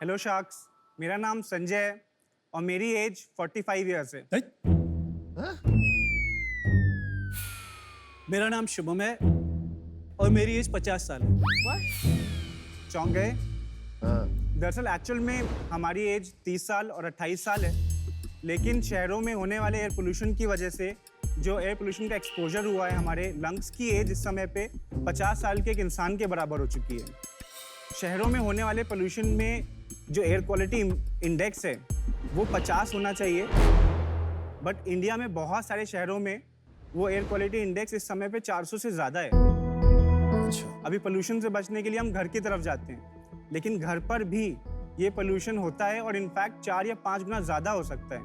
Hello sharks, मेरा नाम संजय है और मेरी एज 45 ईयर्स है। मेरा नाम शुभम है और मेरी एज 50 साल है। चौंक गए? दरअसल एक्चुअल में हमारी एज 30 साल और 28 साल है, लेकिन शहरों में होने वाले एयर पोल्यूशन की वजह से जो एयर पोल्यूशन का एक्सपोजर हुआ है, हमारे लंग्स की एज इस समय पे 50 साल के एक इंसान के बराबर हो चुकी है। शहरों में होने वाले पोल्यूशन में जो एयर क्वालिटी इंडेक्स है वो 50 होना चाहिए, बट इंडिया में बहुत सारे शहरों में वो एयर क्वालिटी इंडेक्स इस समय पे 400 से ज़्यादा है। अभी पोल्यूशन से बचने के लिए हम घर की तरफ जाते हैं, लेकिन घर पर भी ये पोल्यूशन होता है और इनफैक्ट 4 या 5 गुना ज़्यादा हो सकता है।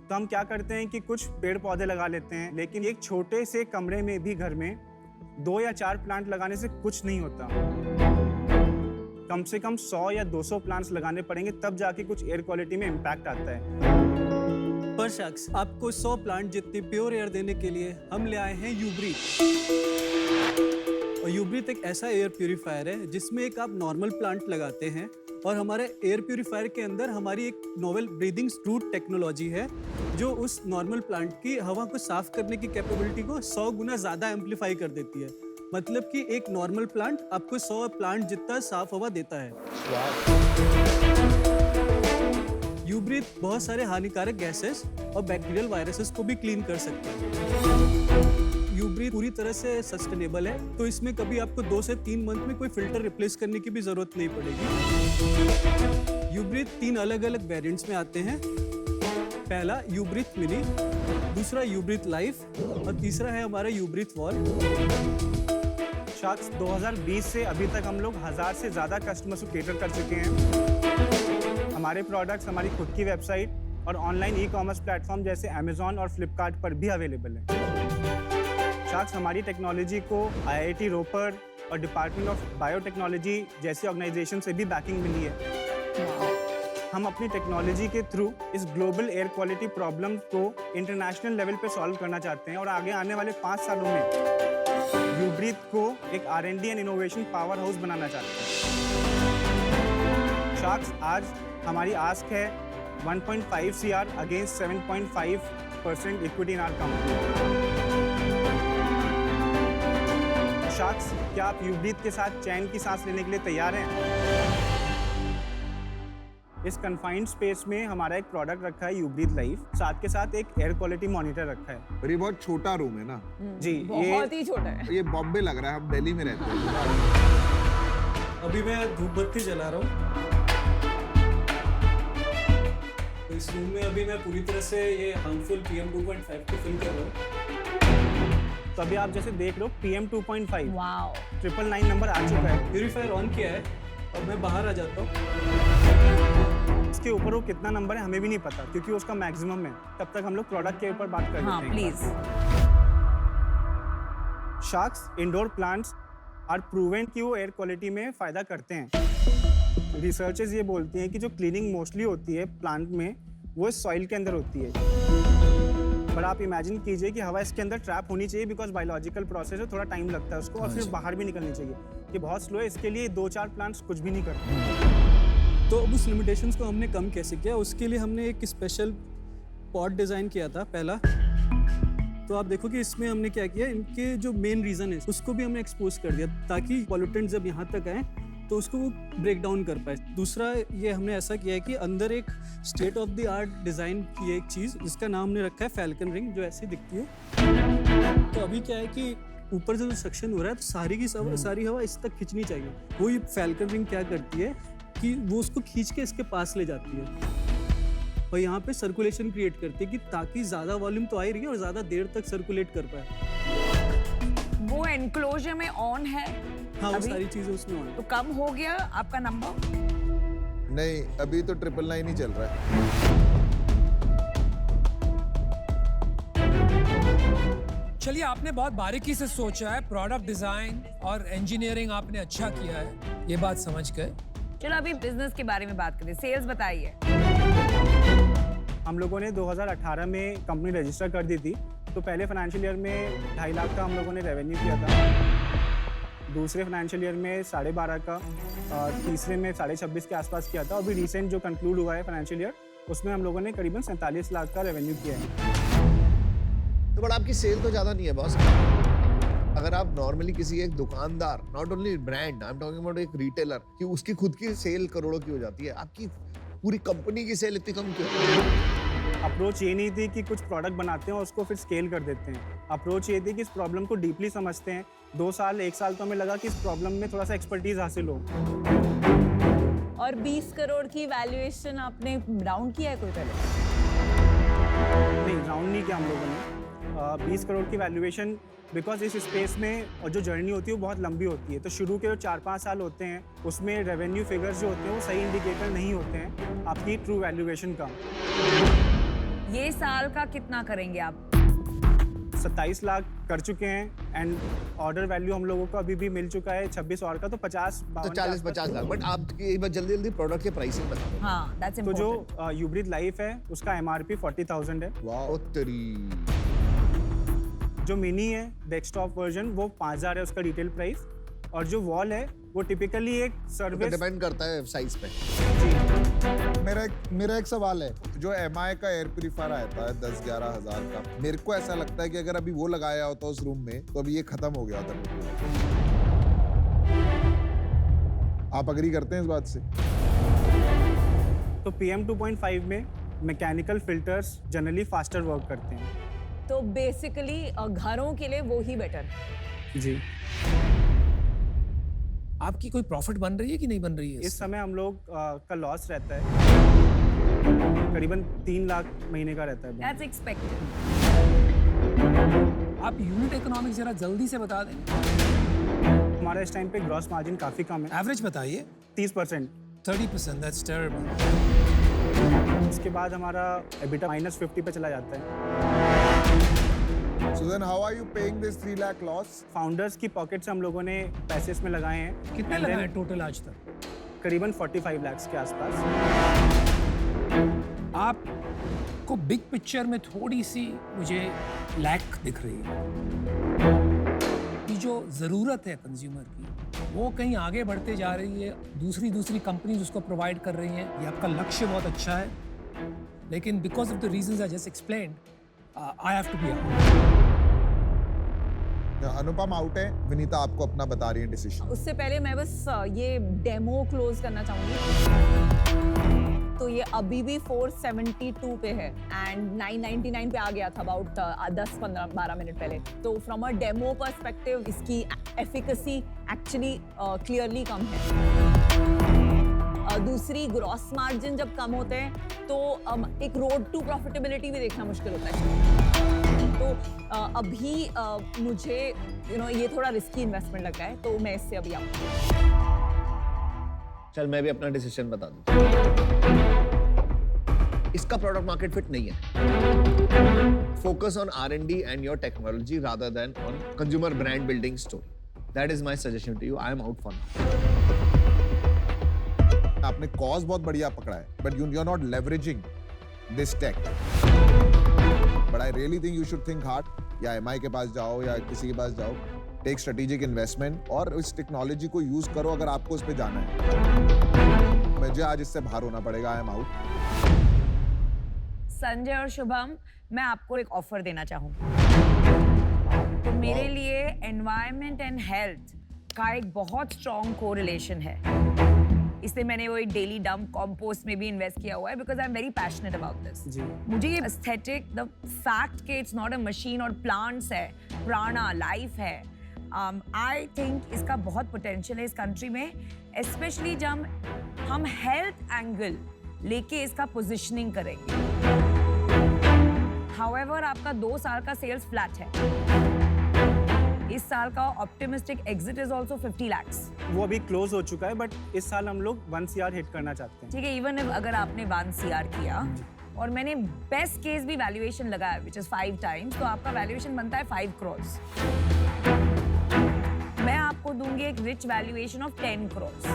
तो हम क्या करते हैं कि कुछ पेड़ पौधे लगा लेते हैं, लेकिन एक छोटे से कमरे में भी घर में 2 या 4 प्लांट लगाने से कुछ नहीं होता। कम से कम 100 या 200 प्लांट्स लगाने पड़ेंगे, तब जाके कुछ एयर क्वालिटी में इम्पैक्ट आता है। पर शख्स आपको 100 प्लांट जितनी प्योर एयर देने के लिए हम ले आए हैं यूब्रीथ। और यूब्रीथ एक ऐसा एयर प्यूरीफायर है जिसमें एक आप नॉर्मल प्लांट लगाते हैं और हमारे एयर प्यूरीफायर के अंदर हमारी एक नोवेल ब्रीदिंग रूट टेक्नोलॉजी है जो उस नॉर्मल प्लांट की हवा को साफ करने की कैपेबिलिटी को 100 गुना ज़्यादा एम्पलीफाई कर देती है। मतलब कि एक नॉर्मल प्लांट आपको 100 प्लांट जितना साफ हवा देता है। यूब्रीथ बहुत सारे हानिकारक गैसेस और बैक्टीरियल वायरसेस को भी क्लीन कर सकते हैं। यूब्रीथ पूरी तरह से सस्टेनेबल है, तो इसमें कभी आपको 2 से 3 मंथ में कोई फिल्टर रिप्लेस करने की भी जरूरत नहीं पड़ेगी। यूब्रीथ 3 अलग अलग वेरिएंट्स में आते हैं। पहला यूब्रीथ मिनी, दूसरा यूब्रीथ लाइफ और तीसरा है हमारा यूब्रीथ वॉल। शार्क्स 2020 से अभी तक हम लोग 1000 से ज़्यादा कस्टमर्स को केटर कर चुके हैं। हमारे प्रोडक्ट्स हमारी खुद की वेबसाइट और ऑनलाइन ई-कॉमर्स प्लेटफॉर्म जैसे अमेजॉन और फ्लिपकार्ट पर भी अवेलेबल है। शार्क्स हमारी टेक्नोलॉजी को IIT रोपर और डिपार्टमेंट ऑफ बायोटेक्नोलॉजी जैसी ऑर्गेनाइजेशन से भी बैकिंग मिली है। हम अपनी टेक्नोलॉजी के थ्रू इस ग्लोबल एयर क्वालिटी प्रॉब्लम को इंटरनेशनल लेवल पे सॉल्व करना चाहते हैं और आगे आने वाले 5 सालों में यूब्रीथ को एक R&D and innovation power house बनाना चाहते हैं। शार्क्स आज हमारी आस्क है 1.5 CR against 7.5% equity in our company. Sharks, क्या आप यूब्रीथ के साथ चैन की सांस लेने के लिए तैयार हैं? इस कन्फाइंड स्पेस में हमारा एक प्रोडक्ट रखा है यूब्रीथ लाइफ, साथ के साथ एक एयर क्वालिटी मॉनिटर रखा है। और ये बहुत छोटा रूम है ना? जी, बहुत ही छोटा है। ये बॉम्बे लग रहा है, हम दिल्ली में रहते हैं। अभी मैं धूप बत्ती जला रहा हूँ। तो इस रूम में अभी मैं पूरी तरह से ये हार्मफुल PM 2.5 को फिल कर रहा हूँ। तो अभी आप जैसे देख रहे हो PM 2.5 वाओ, 999 नंबर आ चुका है। प्यूरीफायर ऑन किया है और मैं बाहर आ जाता हूँ। इसके ऊपर वो कितना नंबर है हमें भी नहीं पता, क्योंकि उसका मैक्सिमम है। तब तक हम लोग प्रोडक्ट के ऊपर बात कर हाँ लेते हैं। Please. Sharks indoor plants are proven कि वो एयर क्वालिटी में फ़ायदा करते हैं। रिसर्चर्स ये बोलती हैं कि जो क्लीनिंग मोस्टली होती है प्लांट में वो सॉइल के अंदर होती है, पर आप इमेजिन कीजिए कि हवा इसके अंदर ट्रैप होनी चाहिए, बिकॉज बायोलॉजिकल प्रोसेस है, थोड़ा टाइम लगता है उसको, और फिर बाहर भी निकलनी चाहिए। ये बहुत स्लो है, इसके लिए 2-4 प्लांट्स कुछ भी नहीं करते। तो अब उस लिमिटेशंस को हमने कम कैसे किया, उसके लिए हमने एक स्पेशल पॉट डिज़ाइन किया था पहला। तो आप देखो कि इसमें हमने क्या किया, इनके जो मेन रीज़न है उसको भी हमने एक्सपोज कर दिया ताकि पॉल्यूटेंट जब यहाँ तक आए तो उसको वो ब्रेक डाउन कर पाए। दूसरा ये हमने ऐसा किया है कि अंदर एक state of the art design की एक चीज़ जिसका नाम हमने रखा है फैल्कन रिंग, जो ऐसी दिखती है। तो अभी क्या है कि ऊपर से जो सक्शन हो रहा है तो सारी हवा इस तक खींचनी चाहिए। वो ये फैल्कन रिंग क्या करती है कि वो उसको खींच के इसके पास ले जाती है और यहाँ पे सर्कुलेशन क्रिएट करती है कि ताकि ज़्यादा वॉल्यूम तो आ ही रही है और ज़्यादा देर तक सर्कुलेट कर पाए। वो एनक्लोजर में ऑन है? हाँ, वो सारी चीज़ें उसमें ऑन है। तो कम हो गया आपका नंबर? नहीं, अभी तो 999 ही चल रहा है। चलिए, आपने बहुत बारीकी से सोचा है, प्रोडक्ट डिजाइन और इंजीनियरिंग आपने अच्छा किया है, ये बात समझ गए। चलो अभी बिजनेस के बारे में बात करें। सेल्स बताइए। हम लोगों ने 2018 में कंपनी रजिस्टर कर दी थी, तो पहले फाइनेंशियल ईयर में 2.5 लाख का हम लोगों ने रेवेन्यू किया था। दूसरे फाइनेंशियल ईयर में 12.5 का और तीसरे में 26.5 के आसपास किया था। अभी रिसेंट जो कंक्लूड हुआ है फाइनेंशियल ईयर, उसमें हम लोगों ने करीबन 47 लाख का रेवेन्यू किया है। तो बट आपकी सेल तो ज्यादा नहीं है बॉस। अगर आप नॉर्मली किसी एक दुकानदार, not only brand, I am talking about एक रिटेलर, कि उसकी खुद की सेल करोड़ों की हो जाती है, आपकी पूरी कंपनी की सेल इतनी कम क्यों? अप्रोच ये नहीं थी कि कुछ प्रोडक्ट बनाते हैं और उसको फिर स्केल कर देते हैं। अप्रोच ये थी कि इस प्रॉब्लम को डीपली समझते हैं। 2 साल 1 साल तो हमें लगा कि इस प्रॉब्लम में थोड़ा सा एक्सपर्टीज हासिल हो। और 20 करोड़ की वैल्यूएशन आपने राउंड किया है कोई पहले? नहीं, राउंड नहीं किया हम लोगों ने। 20 करोड़ की वैल्यूएशन, बिकॉज इस स्पेस में और जो जर्नी होती है वो बहुत लंबी होती है, तो शुरू के जो 4-5 साल होते हैं उसमें रेवेन्यू फिगर्स जो होते हैं वो सही इंडिकेटर नहीं होते हैं आपकी ट्रू वैल्यूएशन का। ये साल का कितना करेंगे आप? 27 लाख कर चुके हैं एंड ऑर्डर वैल्यू हम लोगों को अभी भी मिल चुका है 26 और का, तो 50-52 तो 40-50 लाख। बट आप एक बार जल्दी प्रोडक्ट के प्राइसिंग बता दो। हाँ, that's तो जो important. यूब्रिथ लाइफ है उसका MRP 40,000 है। वाओ तेरी। जो मिनी है डेस्कटॉप वर्जन वो 5,000 है उसका रिटेल प्राइस, और जो वॉल है वो टिपिकली एक सर्विस डिपेंड करता है साइज पे। मेरा एक सवाल है, जो MI का एयर प्यूरीफायर आता है 10-11 हज़ार का, मेरे को ऐसा लगता है कि अगर अभी वो लगाया होता उस रूम में तो अभी ये खत्म हो गया होता। आप अग्री करते हैं इस बात से? तो PM 2.5 में mechanical filters generally faster work करते हैं। तो बेसिकली घरों के लिए वो ही बेटर है। जी, आपकी कोई प्रॉफिट बन रही है कि नहीं बन रही है? इस समय हम लोग का लॉस रहता है, करीबन 3 लाख महीने का रहता है। That's expected. आप यूनिट इकोनॉमिक्स जरा जल्दी से बता देंगे। हमारा इस टाइम पे ग्रॉस मार्जिन काफ़ी कम है, एवरेज बताइए। 30%। 30%, दैट्स टेरिबल। उसके बाद हमारा EBITDA -50 पे चला जाता है। So then how are you paying this 3 lakh loss? Founders की पॉकेट से हम लोगों ने पैसे इसमें लगाए हैं। कितने And then लगाए टोटल आज तक? करीबन 45 लाख के आसपास। आपको बिग पिक्चर में थोड़ी सी मुझे लैक दिख रही है कि जो ज़रूरत है कंज्यूमर की वो कहीं आगे बढ़ते जा रही है, दूसरी कंपनीज उसको प्रोवाइड कर रही हैं। ये आपका लक्ष्य बहुत अच्छा है, लेकिन because of the reasons I just explained I have to be out. Anupam out है, विनीता आपको अपना बता रही है डिसीजन। उससे पहले मैं बस ये डेमो क्लोज करना चाहूंगी। तो ये अभी भी 472 पे है एंड 999 पे आ गया था अबाउट 10-15-12 मिनट पहले। तो फ्रॉम अ डेमो पर्सपेक्टिव इसकी एफिकेसी एक्चुअली क्लियरली कम है। दूसरी ग्रॉस मार्जिन जब कम होते हैं तो एक रोड टू प्रॉफिटेबिलिटी भी देखना मुश्किल होता है। तो अभी मुझे ये थोड़ा रिस्की इन्वेस्टमेंट लग रहा है, तो मैं इससे अभी आऊँ। चल मैं भी अपना डिसीजन बता दूं। इसका प्रोडक्ट मार्केट फिट नहीं है। Focus on R&D and your technology rather than on consumer brand building story. That is my suggestion to you. I am out for now. आपने कॉज बहुत बढ़िया पकड़ा है, but you are not leveraging this tech. But I really think you should think hard. या MI के पास जाओ या किसी के पास जाओ, टेक स्ट्रेटेजिक इन्वेस्टमेंट और इस टेक्नोलॉजी को यूज करो अगर आपको उस पे जाना है। मुझे आज इससे बाहर होना पड़ेगा। आई एम आउट। संजय और शुभम, मैं आपको एक ऑफर देना चाहूँगी। तो मेरे लिए एनवायरनमेंट एंड हेल्थ का एक बहुत स्ट्रॉन्ग कोरिलेशन है। इसलिए मैंने वो डेली डंप कंपोस्ट में भी इन्वेस्ट किया हुआ है, because I am very passionate about this. जी। मुझे ये एस्थेटिक, द फैक्ट कि इट्स नॉट अ मशीन और प्लांट्स है, प्राणा लाइफ है, आई थिंक इसका बहुत पोटेंशियल है इस कंट्री में, स्पेशली जब हम हेल्थ एंगल लेके इसका पोजिशनिंग करेंगे। हाउएवर आपका 2 साल का सेल्स फ्लैट है। इस साल का optimistic exit is also 50 lakhs। वो अभी क्लोज हो चुका है, बट इस साल हम लोग 1 CR हिट करना चाहते हैं। ठीक है, इवन अगर आपने 1 CR किया और मैंने बेस्ट केस भी वैल्यूएशन लगाया विच इज 5 times, तो आपका वैल्यूएशन बनता है 5 crores। मैं आपको दूंगी एक rich valuation of 10 crores।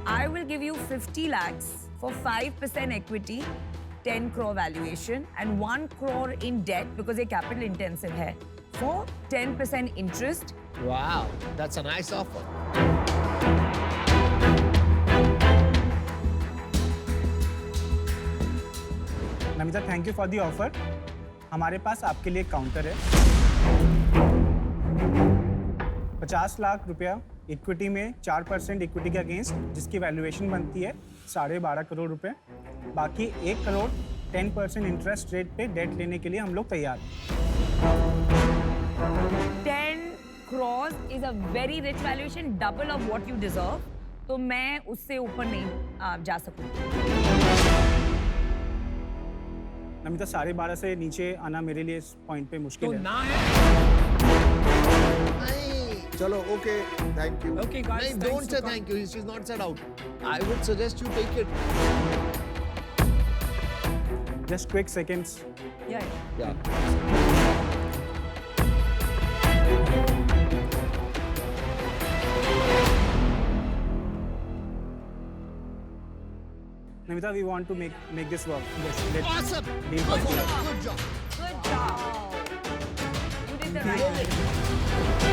I will give you 50 lakhs for 5% equity, 10 crore valuation and 1 crore in debt because ये capital intensive है for 10% interest. Wow, that's a nice offer. Namita, thank you for the offer. हमारे पास आपके लिए counter है। 50 लाख रुपया equity में 4% equity के against, जिसकी वैल्यूएशन बनती है 12.5 करोड़ रुपए। बाकी 1 करोड़ 10% इंटरेस्ट रेट पे डेट लेने के लिए हम लोग तैयार हैं। 10 crores is a very rich valuation, double of what you deserve. तो मैं उससे ऊपर नहीं जा सकूंगी। नमिता, 12.5 से नीचे आना मेरे लिए इस पॉइंट पे मुश्किल तो है। ना है। नहीं, चलो okay, thank you. Okay, guys. नहीं, thanks don't for say coming. thank you. She's not said out. I would suggest you take it. Just quick seconds. Yeah. Yeah. Namita, we want to make this work. Awesome. Deal Good for job. Good job. Good job. You did the right thing.